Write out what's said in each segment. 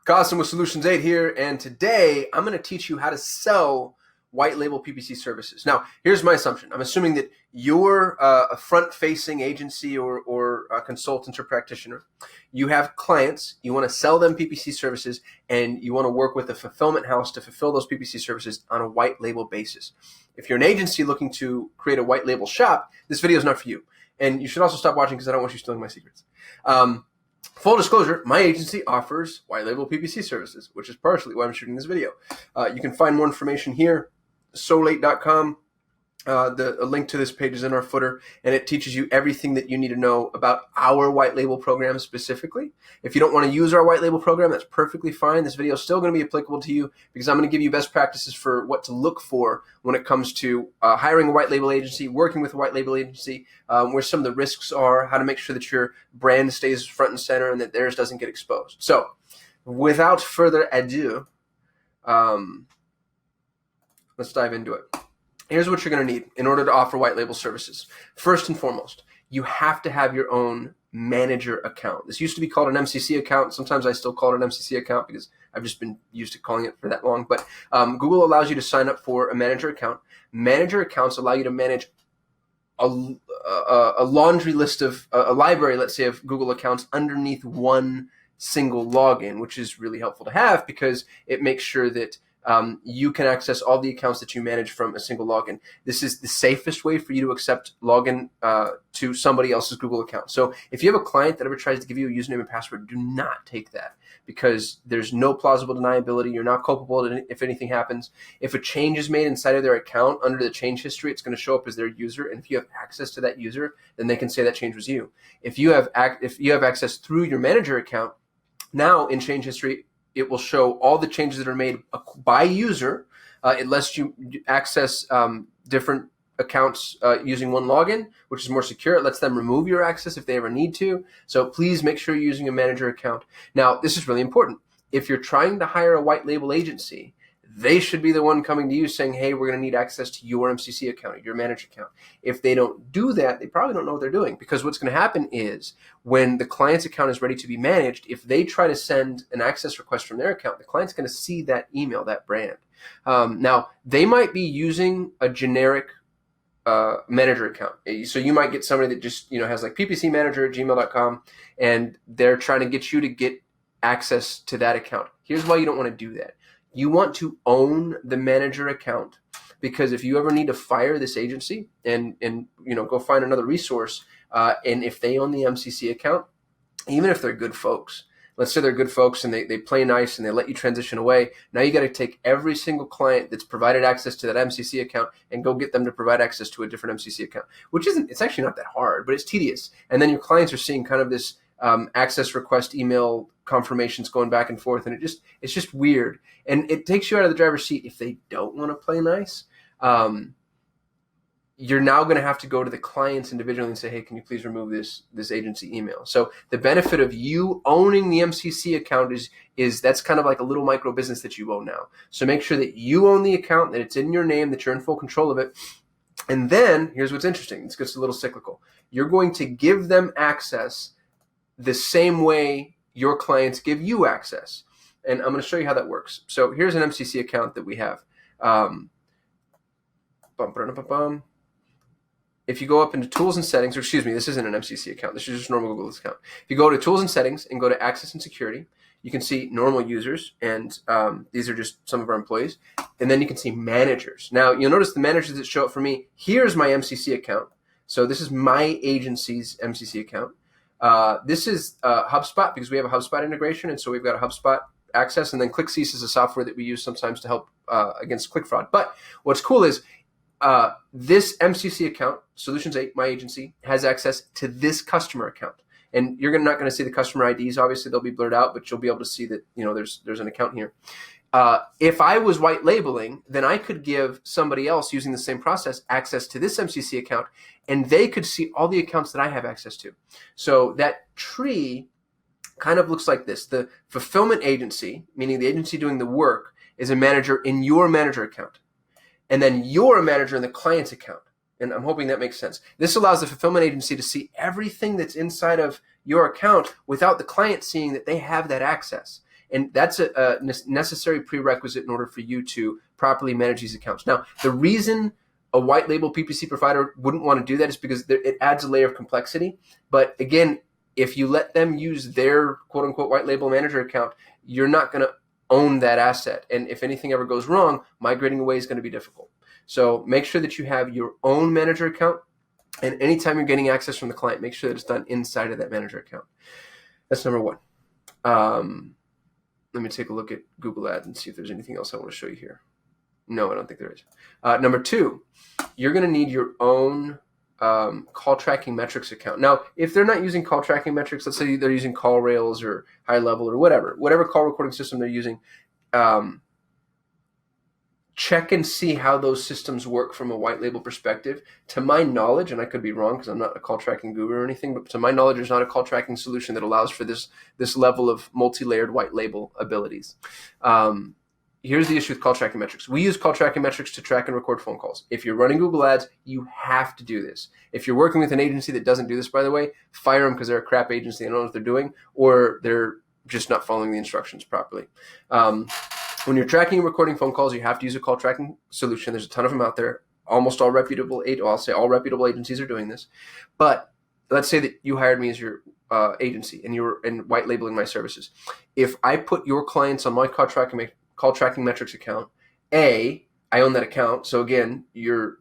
Costin with Solutions 8 here, and today I'm going to teach you how to sell white label PPC services. Now, here's my assumption. I'm assuming that you're a front-facing agency or a consultant or practitioner. You have clients, you want to sell them PPC services, and you want to work with a fulfillment house to fulfill those PPC services on a white label basis. If you're an agency looking to create a white label shop, this video is not for you. And you should also stop watching because I don't want you stealing my secrets. Full disclosure, my agency offers white label PPC services, which is partially why I'm shooting this video. You can find more information here, solate.com. A link to this page is in our footer, and it teaches you everything that you need to know about our white label program specifically. If you don't want to use our white label program, that's perfectly fine. This video is still going to be applicable to you because I'm going to give you best practices for what to look for when it comes to hiring a white label agency, working with a white label agency, where some of the risks are, how to make sure that your brand stays front and center and that theirs doesn't get exposed. So without further ado, let's dive into it. Here's what you're going to need in order to offer white label services. First and foremost, you have to have your own manager account. This used to be called an MCC account. Sometimes I still call it an MCC account because I've just been used to calling it for that long. But Google allows you to sign up for a manager account. Manager accounts allow you to manage a laundry list of a library, let's say, of Google accounts underneath one single login, which is really helpful to have because it makes sure that you can access all the accounts that you manage from a single login. This is the safest way for you to accept login to somebody else's Google account. So if you have a client that ever tries to give you a username and password, do not take that because there's no plausible deniability. You're not culpable if anything happens. If a change is made inside of their account under the change history, it's going to show up as their user. And if you have access to that user, then they can say that change was you. If you have access through your manager account, now in change history, it will show all the changes that are made by user. It lets you access different accounts using one login, which is more secure. It lets them remove your access if they ever need to. So please make sure you're using a manager account. Now, this is really important. If you're trying to hire a white label agency, they should be the one coming to you saying, hey, we're going to need access to your MCC account or your manager account. If they don't do that, they probably don't know what they're doing because what's going to happen is when the client's account is ready to be managed, if they try to send an access request from their account, the client's going to see that email, that brand. Now, they might be using a generic manager account. So you might get somebody that just has like PPC manager at gmail.com and they're trying to get you to get access to that account. Here's why you don't want to do that. You want to own the manager account because if you ever need to fire this agency and go find another resource, and if they own the MCC account, even if they're good folks, let's say they're good folks and they play nice and they let you transition away, now you got to take every single client that's provided access to that MCC account and go get them to provide access to a different MCC account, it's actually not that hard, but it's tedious. And then your clients are seeing kind of this access request email confirmations going back and forth, and it's just weird, and it takes you out of the driver's seat. If they don't want to play nice, you're now going to have to go to the clients individually and say, hey, can you please remove this agency email? So the benefit of you owning the MCC account is that's kind of like a little micro business that you own now. So make sure that you own the account, that it's in your name, that you're in full control of it. And then here's what's interesting. This gets a little cyclical. You're going to give them access the same way your clients give you access. And I'm going to show you how that works. So here's an MCC account that we have. If you go up into tools and settings, or excuse me, this isn't an MCC account. This is just normal Google account. If you go to tools and settings and go to access and security, you can see normal users, and these are just some of our employees. And then you can see managers. Now you'll notice the managers that show up for me. Here's my MCC account. So this is my agency's MCC account. This is HubSpot because we have a HubSpot integration, and so we've got a HubSpot access, and then ClickCease is a software that we use sometimes to help against click fraud. But what's cool is this MCC account, Solutions 8, my agency, has access to this customer account. And you're not going to see the customer IDs. Obviously, they'll be blurred out, but you'll be able to see that there's an account here. If I was white labeling, then I could give somebody else using the same process access to this MCC account, and they could see all the accounts that I have access to. So that tree kind of looks like this. The fulfillment agency, meaning the agency doing the work, is a manager in your manager account. And then you're a manager in the client's account. And I'm hoping that makes sense. This allows the fulfillment agency to see everything that's inside of your account without the client seeing that they have that access. And that's a necessary prerequisite in order for you to properly manage these accounts. Now, the reason a white label PPC provider wouldn't want to do that is because it adds a layer of complexity. But again, if you let them use their quote unquote white label manager account, you're not going to own that asset. And if anything ever goes wrong, migrating away is going to be difficult. So make sure that you have your own manager account. And anytime you're getting access from the client, make sure that it's done inside of that manager account. That's number one. Let me take a look at Google Ads and see if there's anything else I want to show you here. No, I don't think there is. Number two, you're going to need your own call tracking metrics account. Now, if they're not using call tracking metrics, let's say they're using call rails or high level or whatever call recording system they're using, check and see how those systems work from a white label perspective. To my knowledge, and I could be wrong because I'm not a call tracking guru or anything, but to my knowledge, there's not a call tracking solution that allows for this level of multi-layered white label abilities. Here's the issue with call tracking metrics. We use call tracking metrics to track and record phone calls. If you're running Google Ads, you have to do this. If you're working with an agency that doesn't do this, by the way, fire them because they're a crap agency and don't know what they're doing, or they're just not following the instructions properly. When you're tracking and recording phone calls, you have to use a call tracking solution. There's a ton of them out there. Almost all reputable, I'll say all reputable agencies are doing this. But let's say that you hired me as your agency and you're white labeling my services. If I put your clients on my call tracking metrics account, I own that account. So again, you're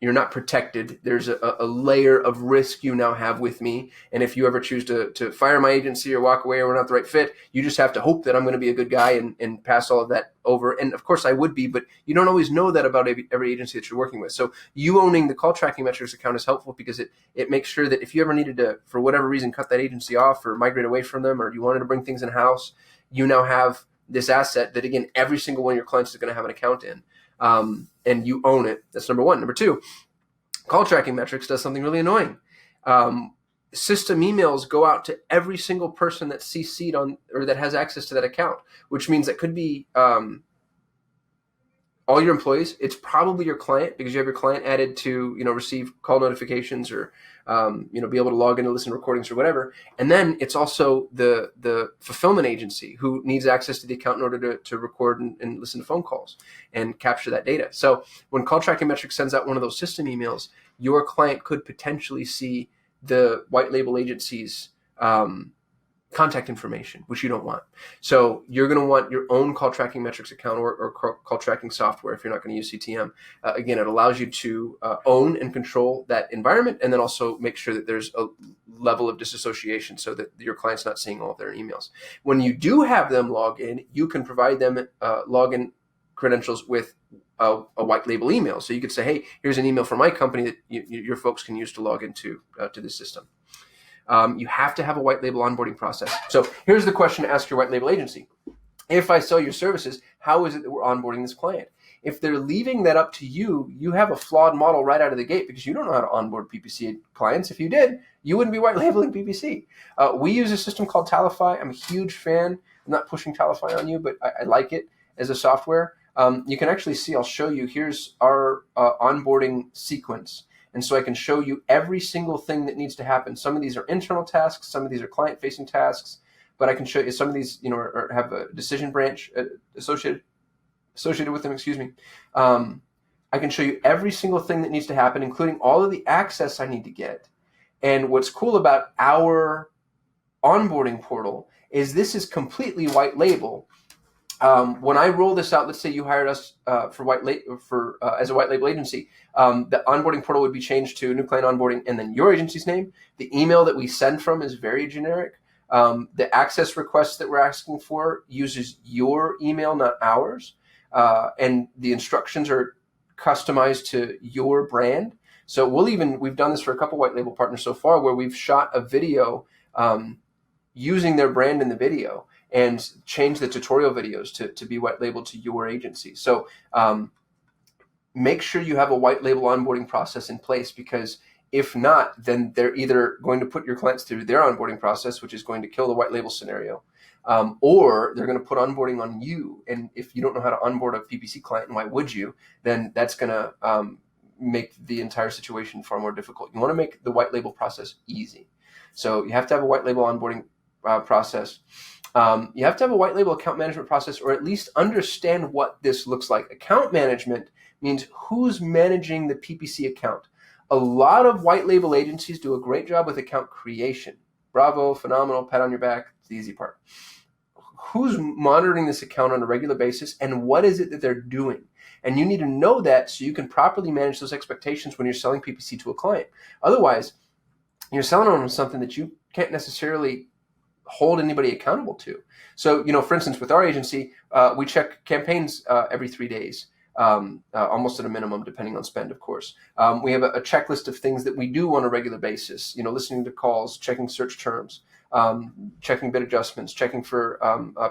not protected. There's a layer of risk you now have with me. And if you ever choose to fire my agency or walk away or we're not the right fit, you just have to hope that I'm going to be a good guy and pass all of that over. And of course I would be, but you don't always know that about every agency that you're working with. So you owning the call tracking metrics account is helpful because it makes sure that if you ever needed to, for whatever reason, cut that agency off or migrate away from them, or you wanted to bring things in-house, you now have this asset that, again, every single one of your clients is going to have an account in. And you own it. That's number one. Number two, call tracking metrics does something really annoying. System emails go out to every single person that's CC'd on or that has access to that account, which means that could be all your employees. It's probably your client because you have your client added to, receive call notifications or, be able to log in to listen to recordings or whatever. And then it's also the fulfillment agency who needs access to the account in order to record and listen to phone calls and capture that data. So when call tracking metrics sends out one of those system emails, your client could potentially see the white label agency's contact information, which you don't want. So you're going to want your own call tracking metrics account or call tracking software if you're not going to use CTM. Again, it allows you to own and control that environment, and then also make sure that there's a level of disassociation so that your client's not seeing all of their emails. When you do have them log in, you can provide them login credentials with a white label email. So you could say, hey, here's an email from my company that your folks can use to log into to this system. You have to have a white label onboarding process. So here's the question to ask your white label agency. If I sell your services, how is it that we're onboarding this client? If they're leaving that up to you, you have a flawed model right out of the gate because you don't know how to onboard PPC clients. If you did, you wouldn't be white labeling PPC. We use a system called Talify. I'm a huge fan. I'm not pushing Talify on you, but I like it as a software. You can actually see, I'll show you, here's our onboarding sequence. And so I can show you every single thing that needs to happen. Some of these are internal tasks. Some of these are client-facing tasks. But I can show you some of these, have a decision branch associated with them. Excuse me. I can show you every single thing that needs to happen, including all of the access I need to get. And what's cool about our onboarding portal is this is completely white label. When I roll this out, let's say you hired us as a white label agency, the onboarding portal would be changed to new client onboarding and then your agency's name. The email that we send from is very generic. The access request that we're asking for uses your email, not ours. And the instructions are customized to your brand. So we've done this for a couple white label partners so far where we've shot a video using their brand in the video and change the tutorial videos to be white labeled to your agency. So make sure you have a white label onboarding process in place, because if not, then they're either going to put your clients through their onboarding process, which is going to kill the white label scenario, or they're going to put onboarding on you. And if you don't know how to onboard a PPC client, and why would you, then that's going to make the entire situation far more difficult. You want to make the white label process easy. So you have to have a white label onboarding process. You have to have a white label account management process, or at least understand what this looks like. Account management means who's managing the PPC account. A lot of white label agencies do a great job with account creation. Bravo, phenomenal, pat on your back, it's the easy part. Who's monitoring this account on a regular basis, and what is it that they're doing? And you need to know that so you can properly manage those expectations when you're selling PPC to a client. Otherwise, you're selling on something that you can't necessarily hold anybody accountable to. So, for instance, with our agency, we check campaigns every 3 days, almost at a minimum, depending on spend, of course. We have a checklist of things that we do on a regular basis, listening to calls, checking search terms, checking bid adjustments, checking for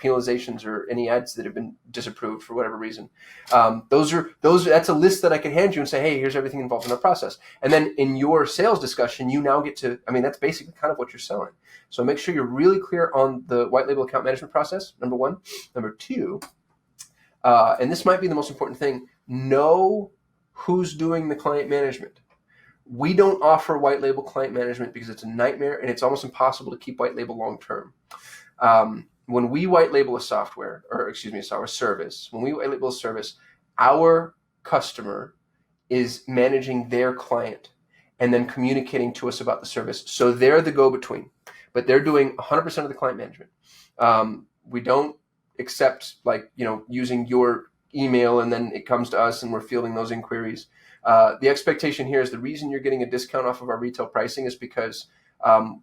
penalizations or any ads that have been disapproved for whatever reason. That's a list that I can hand you and say, hey, here's everything involved in the process. And then in your sales discussion, you now get to, that's basically kind of what you're selling. So make sure you're really clear on the white label account management process, number one. Number two, and this might be the most important thing, know who's doing the client management. We don't offer white label client management because it's a nightmare and it's almost impossible to keep white label long term. When we white label a software service, when we white label a service, our customer is managing their client and then communicating to us about the service. So they're the go-between, but they're doing 100% of the client management. We don't accept using your email and then it comes to us and we're fielding those inquiries. The expectation here is the reason you're getting a discount off of our retail pricing is because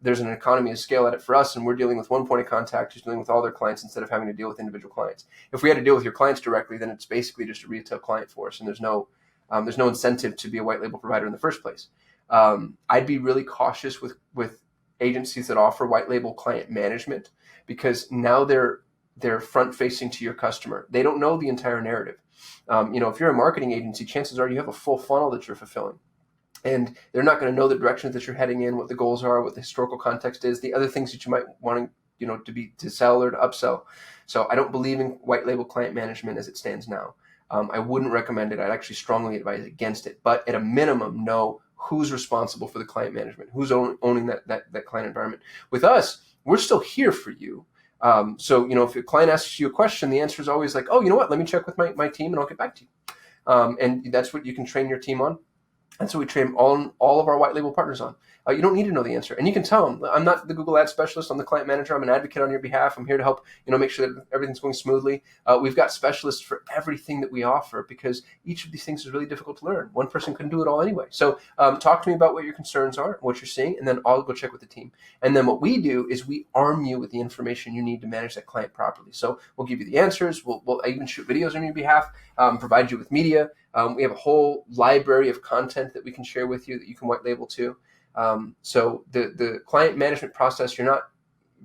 there's an economy of scale at it for us, and we're dealing with one point of contact who's dealing with all their clients instead of having to deal with individual clients. If we had to deal with your clients directly, then it's basically just a retail client for us, and there's no incentive to be a white label provider in the first place. I'd be really cautious with agencies that offer white label client management because now they're front facing to your customer. They don't know the entire narrative. If you're a marketing agency, chances are you have a full funnel that you're fulfilling. And they're not going to know the directions that you're heading in, what the goals are, what the historical context is, the other things that you might want to sell or to upsell. So I don't believe in white label client management as it stands now. I wouldn't recommend it. I'd actually strongly advise against it. But at a minimum, know who's responsible for the client management, who's owning that client environment. With us, we're still here for you. If a client asks you a question, the answer is always like, oh, you know what, let me check with my team and I'll get back to you. And that's what you can train your team on. That's what we train all of our white label partners on. You don't need to know the answer. And you can tell them, I'm not the Google Ads specialist. I'm the client manager. I'm an advocate on your behalf. I'm here to help, make sure that everything's going smoothly. We've got specialists for everything that we offer because each of these things is really difficult to learn. One person couldn't do it all anyway. So talk to me about what your concerns are, what you're seeing, and then I'll go check with the team. And then what we do is we arm you with the information you need to manage that client properly. So we'll give you the answers. We'll even shoot videos on your behalf, provide you with media. We have a whole library of content that we can share with you that you can white label too. So the client management process, you're not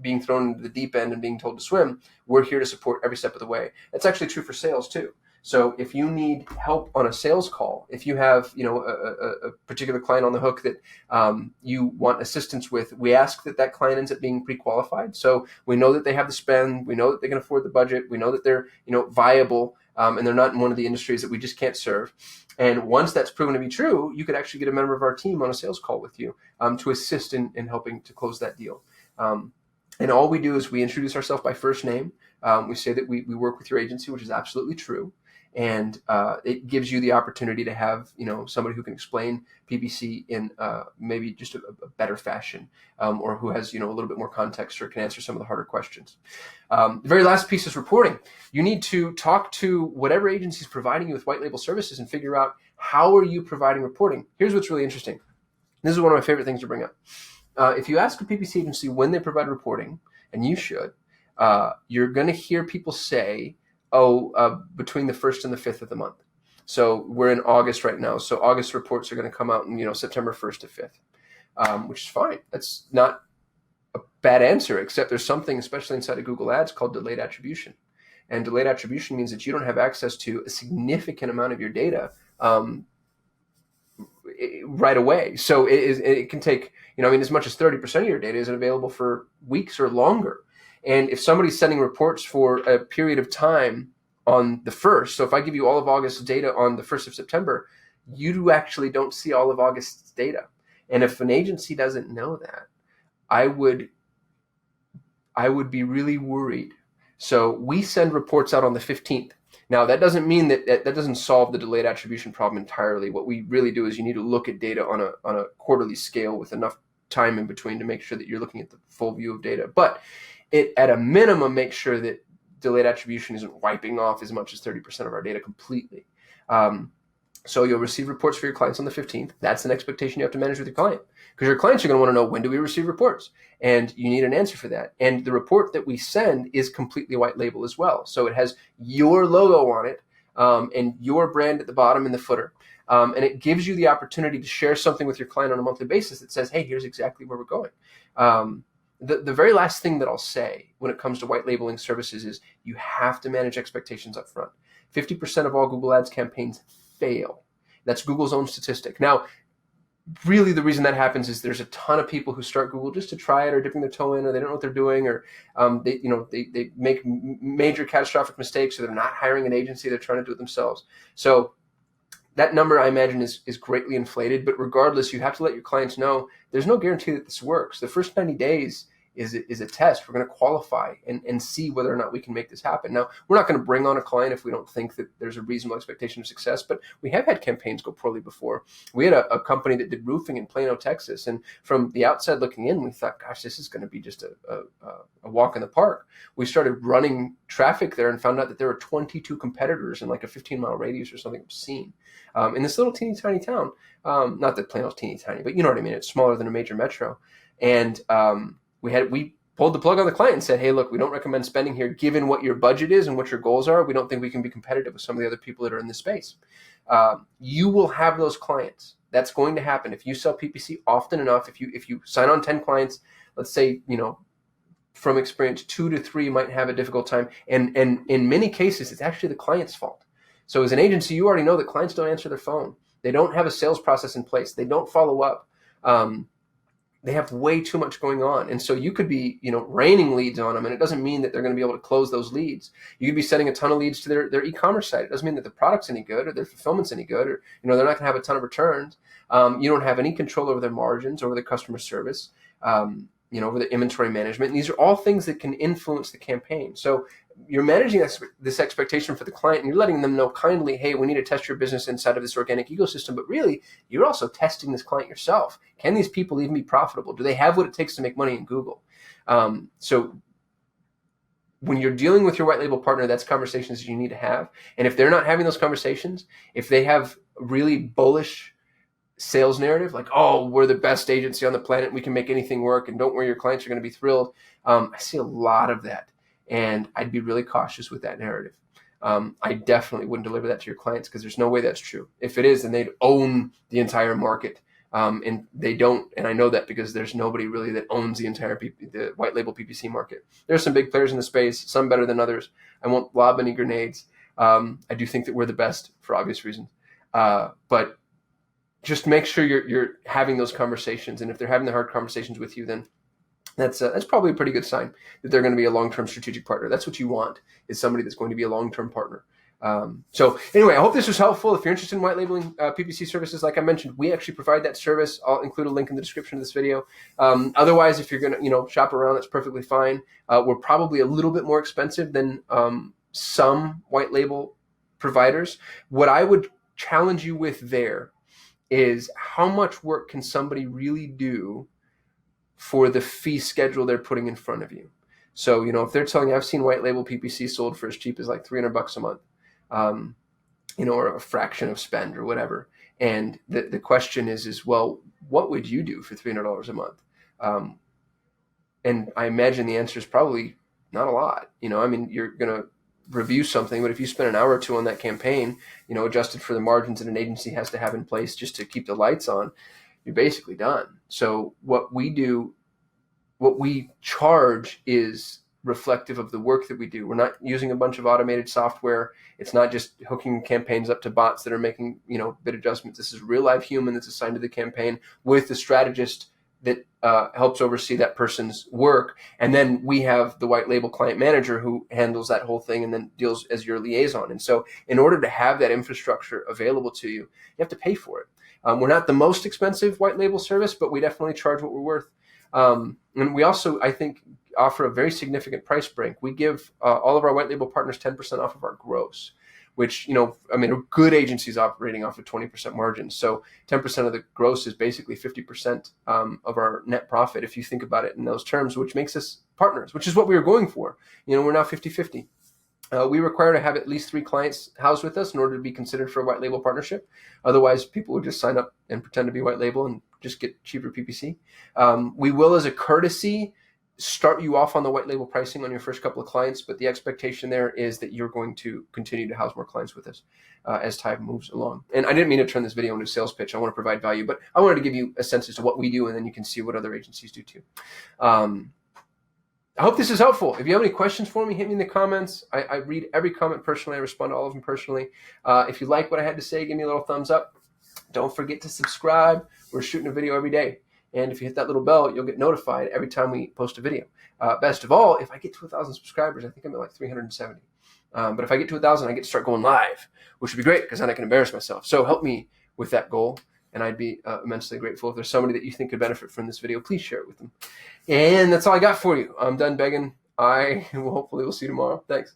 being thrown into the deep end and being told to swim. We're here to support every step of the way. That's actually true for sales too. So if you need help on a sales call, if you have a particular client on the hook that you want assistance with, we ask that client ends up being pre-qualified. So we know that they have the spend, we know that they can afford the budget, we know that they're viable. And they're not in one of the industries that we just can't serve. And once that's proven to be true, you could actually get a member of our team on a sales call with you to assist in helping to close that deal. And all we do is we introduce ourselves by first name. We say that we work with your agency, which is absolutely true. And it gives you the opportunity to have somebody who can explain PPC in maybe just a better fashion, or who has a little bit more context or can answer some of the harder questions. The very last piece is reporting. You need to talk to whatever agency is providing you with white label services and figure out how are you providing reporting. Here's what's really interesting. This is one of my favorite things to bring up. If you ask a PPC agency when they provide reporting, and you should, you're going to hear people say, between the 1st and the 5th of the month. So we're in August right now. So August reports are going to come out in, September 1st to 5th, which is fine. That's not a bad answer, except there's something, especially inside of Google Ads, called delayed attribution. And delayed attribution means that you don't have access to a significant amount of your data right away. So it can take, as much as 30% of your data isn't available for weeks or longer. And if somebody's sending reports for a period of time on the 1st, so if I give you all of August's data on the 1st of September, you actually don't see all of August's data. And if an agency doesn't know that, I would I would be really worried. So we send reports out on the 15th. Now, that doesn't mean that doesn't solve the delayed attribution problem entirely. What we really do is you need to look at data on a quarterly scale with enough time in between to make sure that you're looking at the full view of data. But it, at a minimum, makes sure that delayed attribution isn't wiping off as much as 30% of our data completely. So you'll receive reports for your clients on the 15th. That's an expectation you have to manage with your client, because your clients are going to want to know, when do we receive reports? And you need an answer for that. And the report that we send is completely white label as well. So it has your logo on it and your brand at the bottom in the footer. And it gives you the opportunity to share something with your client on a monthly basis that says, hey, here's exactly where we're going. The very last thing that I'll say when it comes to white labeling services is you have to manage expectations up front. 50% of all Google Ads campaigns fail. That's Google's own statistic. Now, really the reason that happens is there's a ton of people who start Google just to try it, or dipping their toe in, or they don't know what they're doing, or they make major catastrophic mistakes, or they're not hiring an agency, they're trying to do it themselves. So that number, I imagine, is greatly inflated. But regardless, you have to let your clients know there's no guarantee that this works. The first 90 days is a test. We're going to qualify and see whether or not we can make this happen. Now, we're not going to bring on a client if we don't think that there's a reasonable expectation of success, but we have had campaigns go poorly before. We had a company that did roofing in Plano, Texas, and from the outside looking in, we thought, gosh, this is going to be just a walk in the park. We started running traffic there and found out that there were 22 competitors in like a 15-mile radius or something obscene in this little teeny tiny town. Not that Plano's teeny tiny, but you know what I mean. It's smaller than a major metro. And we pulled the plug on the client and said, hey, look, we don't recommend spending here given what your budget is and what your goals are. We don't think we can be competitive with some of the other people that are in this space. You will have those clients. That's going to happen. If you sell PPC often enough, if you sign on 10 clients, let's say, from experience, 2 to 3 might have a difficult time. And in many cases, it's actually the client's fault. So as an agency, you already know that clients don't answer their phone. They don't have a sales process in place. They don't follow up. They have way too much going on. And so you could be, raining leads on them, and it doesn't mean that they're going to be able to close those leads. You could be sending a ton of leads to their e-commerce site. It doesn't mean that the product's any good or their fulfillment's any good, or, they're not going to have a ton of returns. You don't have any control over their margins, over their customer service, over the inventory management. And these are all things that can influence the campaign. So you're managing this expectation for the client, and you're letting them know kindly, hey, we need to test your business inside of this organic ecosystem. But really, you're also testing this client yourself. Can these people even be profitable? Do they have what it takes to make money in Google? So when you're dealing with your white label partner, that's conversations you need to have. And if they're not having those conversations, if they have really bullish sales narrative, like, oh, we're the best agency on the planet, we can make anything work, and don't worry, your clients are going to be thrilled. I see a lot of that. And I'd be really cautious with that narrative. I definitely wouldn't deliver that to your clients, because there's no way that's true. If it is, then they'd own the entire market. And they don't. And I know that because there's nobody really that owns the entire the white label PPC market. There's some big players in the space, some better than others. I won't lob any grenades. I do think that we're the best for obvious reasons. But just make sure you're having those conversations. And if they're having the hard conversations with you, then that's probably a pretty good sign that they're going to be a long-term strategic partner. That's what you want, is somebody that's going to be a long-term partner. So anyway, I hope this was helpful. If you're interested in white labeling PPC services, like I mentioned, we actually provide that service. I'll include a link in the description of this video. Otherwise, if you're going to shop around, that's perfectly fine. We're probably a little bit more expensive than some white label providers. What I would challenge you with there is, how much work can somebody really do for the fee schedule they're putting in front of you? So, if they're telling you, I've seen white label PPC sold for as cheap as like $300 a month, or a fraction of spend or whatever. And the question is, well, what would you do for $300 a month? And I imagine the answer is probably not a lot. You're going to review something, but if you spend an hour or two on that campaign, adjusted for the margins that an agency has to have in place just to keep the lights on, you're basically done. So what we charge is reflective of the work that we do. We're not using a bunch of automated software. It's not just hooking campaigns up to bots that are making, bid adjustments. This is real live human that's assigned to the campaign with the strategist that helps oversee that person's work. And then we have the white label client manager who handles that whole thing and then deals as your liaison. And so in order to have that infrastructure available to you, you have to pay for it. We're not the most expensive white label service, but we definitely charge what we're worth. And we also, I think, offer a very significant price break. We give all of our white label partners 10% off of our gross, which, a good agency is operating off a 20% margin. So 10% of the gross is basically 50% of our net profit, if you think about it in those terms, which makes us partners, which is what we were going for. We're now 50-50. We require to have at least 3 clients housed with us in order to be considered for a white label partnership. Otherwise, people would just sign up and pretend to be white label and just get cheaper PPC. We will, as a courtesy, start you off on the white label pricing on your first couple of clients, but the expectation there is that you're going to continue to house more clients with us as time moves along. And I didn't mean to turn this video into a sales pitch. I want to provide value, but I wanted to give you a sense as to what we do, and then you can see what other agencies do too. I hope this is helpful. If you have any questions for me, hit me in the comments. I read every comment personally. I respond to all of them personally. If you like what I had to say, give me a little thumbs up. Don't forget to subscribe. We're shooting a video every day. And if you hit that little bell, you'll get notified every time we post a video. Best of all, if I get to 1,000 subscribers, I think I'm at like 370. But if I get to 1,000, I get to start going live, which would be great because then I can embarrass myself. So help me with that goal, and I'd be immensely grateful. If there's somebody that you think could benefit from this video, please share it with them. And that's all I got for you. I'm done begging. I will hopefully will see you tomorrow. Thanks.